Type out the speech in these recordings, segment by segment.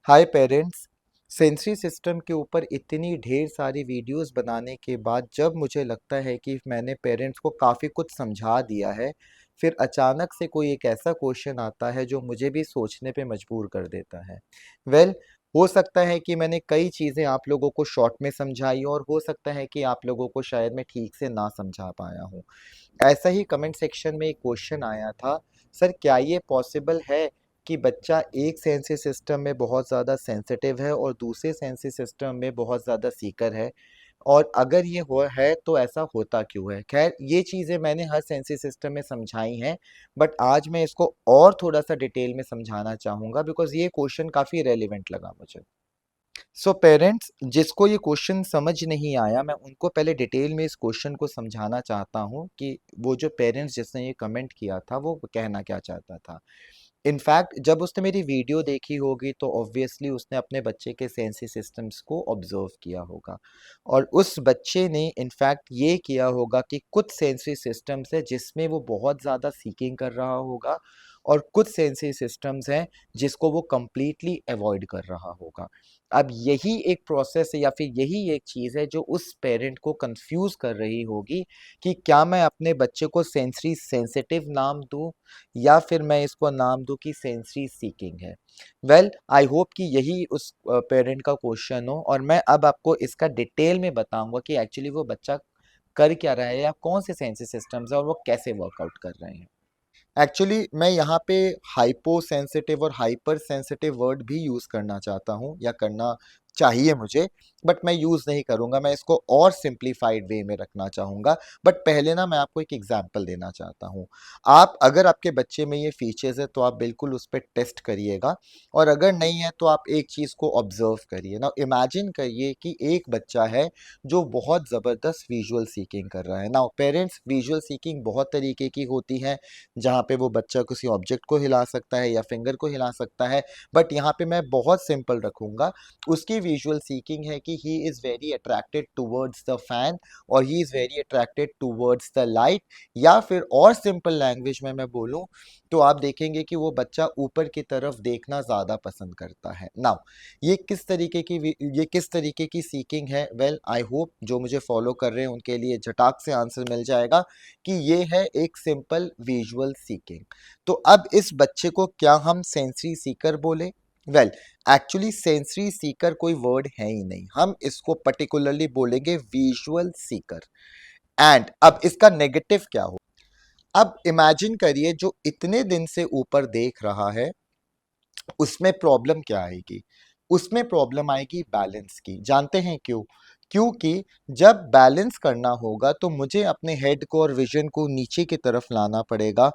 हाय parents. Sensory system के ऊपर इतनी ढेर सारी वीडियोस बनाने के बाद जब मुझे लगता है कि मैंने पेरेंट्स को काफ़ी कुछ समझा दिया है, फिर अचानक से कोई एक ऐसा क्वेश्चन आता है जो मुझे भी सोचने पे मजबूर कर देता है। वेल, हो सकता है कि मैंने कई चीज़ें आप लोगों को शॉर्ट में समझाई और हो सकता है कि आप लोगों को शायद मैं ठीक से ना समझा पाया हूँ। ऐसा ही कमेंट सेक्शन में एक क्वेश्चन आया था, सर क्या ये पॉसिबल है कि बच्चा एक सेंसरी सिस्टम में बहुत ज़्यादा सेंसिटिव है और दूसरे सेंसरी सिस्टम में बहुत ज़्यादा सीकर है, और अगर ये हो है तो ऐसा होता क्यों है। खैर, ये चीज़ें मैंने हर सेंसरी सिस्टम में समझाई हैं, बट आज मैं इसको और थोड़ा सा डिटेल में समझाना चाहूँगा बिकॉज ये क्वेश्चन काफ़ी रेलिवेंट लगा मुझे। सो पेरेंट्स, जिसको ये क्वेश्चन समझ नहीं आया, मैं उनको पहले डिटेल में इस क्वेश्चन को समझाना चाहता हूँ कि वो जो पेरेंट्स जिसने ये कमेंट किया था वो कहना क्या चाहता था। इनफैक्ट जब उसने मेरी वीडियो देखी होगी तो ऑब्वियसली उसने अपने बच्चे के सेंसी सिस्टम्स को ऑब्जर्व किया होगा, और उस बच्चे ने इनफैक्ट ये किया होगा कि कुछ सेंसरी सिस्टम्स है जिसमें वो बहुत ज़्यादा सीकिंग कर रहा होगा, और कुछ सेंसरी सिस्टम्स हैं जिसको वो कंप्लीटली अवॉइड कर रहा होगा। अब यही एक प्रोसेस है या फिर यही एक चीज़ है जो उस पेरेंट को कंफ्यूज कर रही होगी कि क्या मैं अपने बच्चे को सेंसरी सेंसिटिव नाम दूं या फिर मैं इसको नाम दूं कि सेंसरी सीकिंग है। वेल, आई होप कि यही उस पेरेंट का क्वेश्चन हो, और मैं अब आपको इसका डिटेल में बताऊंगा कि एक्चुअली वो बच्चा कर क्या रहा है या कौन से सेंसरी सिस्टम्स है और वो कैसे वर्कआउट कर रहे हैं। एक्चुअली मैं यहाँ पे हाइपो सेंसिटिव और हाइपर सेंसिटिव वर्ड भी यूज़ करना चाहता हूँ या करना चाहिए मुझे, बट मैं यूज़ नहीं करूँगा। मैं इसको और सिंप्लीफाइड वे में रखना चाहूँगा। बट पहले ना मैं आपको एक एग्जांपल देना चाहता हूँ। आप अगर आपके बच्चे में ये फीचर्स है तो आप बिल्कुल उस पर टेस्ट करिएगा, और अगर नहीं है तो आप एक चीज़ को ऑब्जर्व करिए ना। इमेजिन करिए कि एक बच्चा है जो बहुत ज़बरदस्त विजुअल सीकिंग कर रहा है। नाउ पेरेंट्स, विजुअल सीकिंग बहुत तरीके की होती है, जहाँ पे वो बच्चा किसी ऑब्जेक्ट को हिला सकता है या फिंगर को हिला सकता है, बट यहाँ पे मैं बहुत सिंपल रखूंगा। उसकी विजुअल सीकिंग है कि he is very attracted towards the fan, और he is very attracted towards the light, या फिर और सिंपल लैंग्वेज में मैं बोलूँ तो आप देखेंगे कि वो बच्चा ऊपर की तरफ देखना ज़्यादा पसंद करता है। नाउ ये किस तरीके की सीकिंग है। वेल, आई होप जो मुझे फॉलो कर रहे हैं उनके लिए झटाक से आंसर मिल जाएगा कि ये है एक सिंपल विजुअल सीकिंग। तो अब इस बच्चे को क्या हम सेंसरी सीकर बोले? वेल, एक्चुअली सेंसरी सीकर कोई वर्ड है ही नहीं, हम इसको पर्टिकुलरली बोलेंगे विजुअल सीकर। एंड अब इसका नेगेटिव क्या हो। अब इमेजिन करिए जो इतने दिन से ऊपर देख रहा है उसमें प्रॉब्लम क्या आएगी। उसमें प्रॉब्लम आएगी बैलेंस की। जानते हैं क्यों? क्योंकि जब बैलेंस करना होगा तो मुझे अपने हेड को और विजन को नीचे की तरफ लाना पड़ेगा,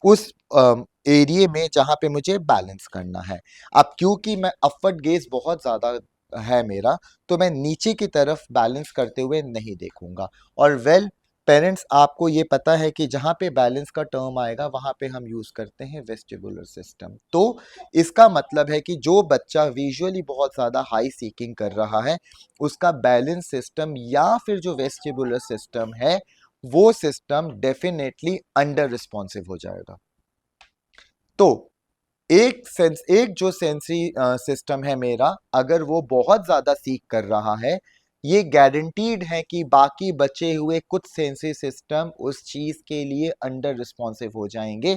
उस एरिया में जहां पे मुझे बैलेंस करना है। अब क्योंकि मैं अपवर्ड गेज बहुत ज्यादा है मेरा, तो मैं नीचे की तरफ बैलेंस करते हुए नहीं देखूंगा। और वेल पेरेंट्स, आपको ये पता है कि जहां पे बैलेंस का टर्म आएगा वहां पे हम यूज करते हैं वेस्टिबुलर सिस्टम। तो इसका मतलब है कि जो बच्चा विजुअली बहुत ज़्यादा हाई सीकिंग कर रहा है, उसका बैलेंस सिस्टम या फिर जो वेस्टिबुलर सिस्टम है, वो सिस्टम डेफिनेटली अंडर रिस्पॉन्सिव हो जाएगा। तो एक जो सेंसरी सिस्टम है मेरा, अगर वो बहुत ज़्यादा सीक कर रहा है, ये गारंटीड है कि बाकी बचे हुए कुछ सेंसरी सिस्टम उस चीज़ के लिए अंडर रिस्पॉन्सिव हो जाएंगे।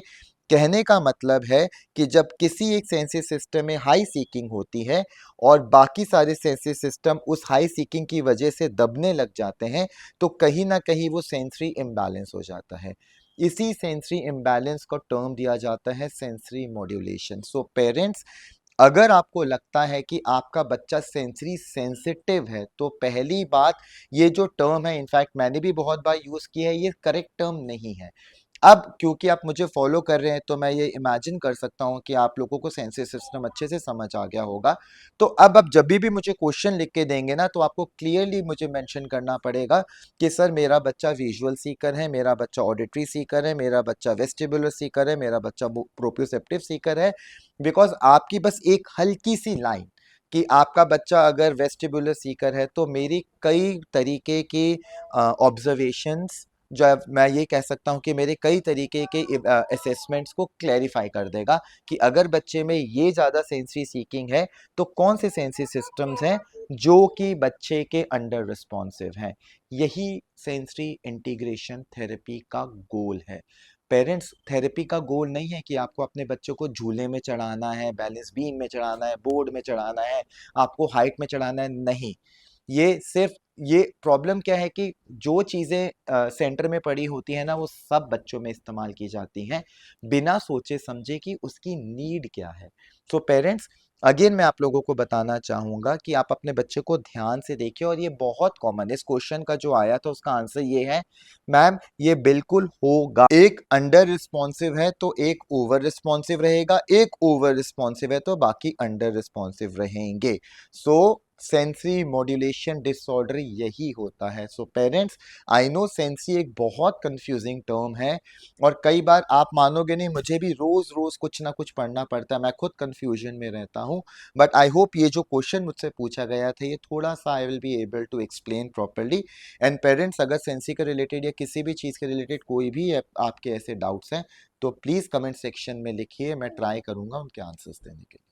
कहने का मतलब है कि जब किसी एक सेंसरी सिस्टम में हाई सीकिंग होती है और बाकी सारे सेंसरी सिस्टम उस हाई सीकिंग की वजह से दबने लग जाते हैं, तो कहीं ना कहीं वो सेंसरी इम्बैलेंस हो जाता है। इसी सेंसरी इम्बैलेंस को टर्म दिया जाता है सेंसरी मॉड्यूलेशन। सो पेरेंट्स, अगर आपको लगता है कि आपका बच्चा सेंसरी सेंसिटिव है, तो पहली बात, ये जो टर्म है, इनफैक्ट मैंने भी बहुत बार यूज किया है, ये करेक्ट टर्म नहीं है। अब क्योंकि आप मुझे फॉलो कर रहे हैं तो मैं ये इमेजिन कर सकता हूँ कि आप लोगों को सेंसरी सिस्टम अच्छे से समझ आ गया होगा। तो अब आप जब भी मुझे क्वेश्चन लिख के देंगे ना, तो आपको क्लियरली मुझे मेंशन करना पड़ेगा कि सर मेरा बच्चा विजुअल सीकर है, मेरा बच्चा ऑडिटरी सीकर है, मेरा बच्चा वेस्टिबुलर सीकर है, मेरा बच्चा प्रोप्रियोसेप्टिव सीकर है। बिकॉज आपकी बस एक हल्की सी लाइन कि आपका बच्चा अगर वेस्टिबुलर सीकर है, तो मेरी कई तरीके की ऑब्जर्वेशंस जब मैं ये कह सकता हूँ कि मेरे कई तरीके के असेसमेंट्स को क्लैरिफाई कर देगा कि अगर बच्चे में ये ज़्यादा सेंसरी सीकिंग है तो कौन से सेंसरी सिस्टम्स हैं जो कि बच्चे के अंडर रिस्पॉन्सिव हैं। यही सेंसरी इंटीग्रेशन थेरेपी का गोल है। पेरेंट्स, थेरेपी का गोल नहीं है कि आपको अपने बच्चों को झूले में चढ़ाना है, बैलेंस बीम में चढ़ाना है, बोर्ड में चढ़ाना है, आपको हाइट में चढ़ाना है, नहीं। ये सिर्फ, ये प्रॉब्लम क्या है कि जो चीज़ें सेंटर में पड़ी होती है ना, वो सब बच्चों में इस्तेमाल की जाती हैं बिना सोचे समझे कि उसकी नीड क्या है। सो पेरेंट्स, अगेन मैं आप लोगों को बताना चाहूँगा कि आप अपने बच्चे को ध्यान से देखिए, और ये बहुत कॉमन है। इस क्वेश्चन का जो आया था उसका आंसर ये है, मैम ये बिल्कुल होगा। एक अंडर रिस्पॉन्सिव है तो एक ओवर रिस्पॉन्सिव रहेगा, एक ओवर रिस्पॉन्सिव है तो बाकी अंडर रिस्पॉन्सिव रहेंगे। सो सेंसरी मॉड्यूलेशन डिसऑर्डर यही होता है। So parents, I know sensory एक बहुत कंफ्यूजिंग टर्म है, और कई बार आप मानोगे नहीं, मुझे भी रोज रोज कुछ ना कुछ पढ़ना पड़ता है, मैं खुद कंफ्यूजन में रहता हूँ। बट आई होप ये जो क्वेश्चन मुझसे पूछा गया था, ये थोड़ा सा I will be able to explain properly. And parents, अगर सेंसरी के रिलेटेड या किसी भी चीज़ के रिलेटेड कोई भी आपके ऐसे डाउट्स हैं तो प्लीज़ कमेंट सेक्शन में लिखिए, मैं ट्राई करूँगा उनके आंसर्स देने के लिए।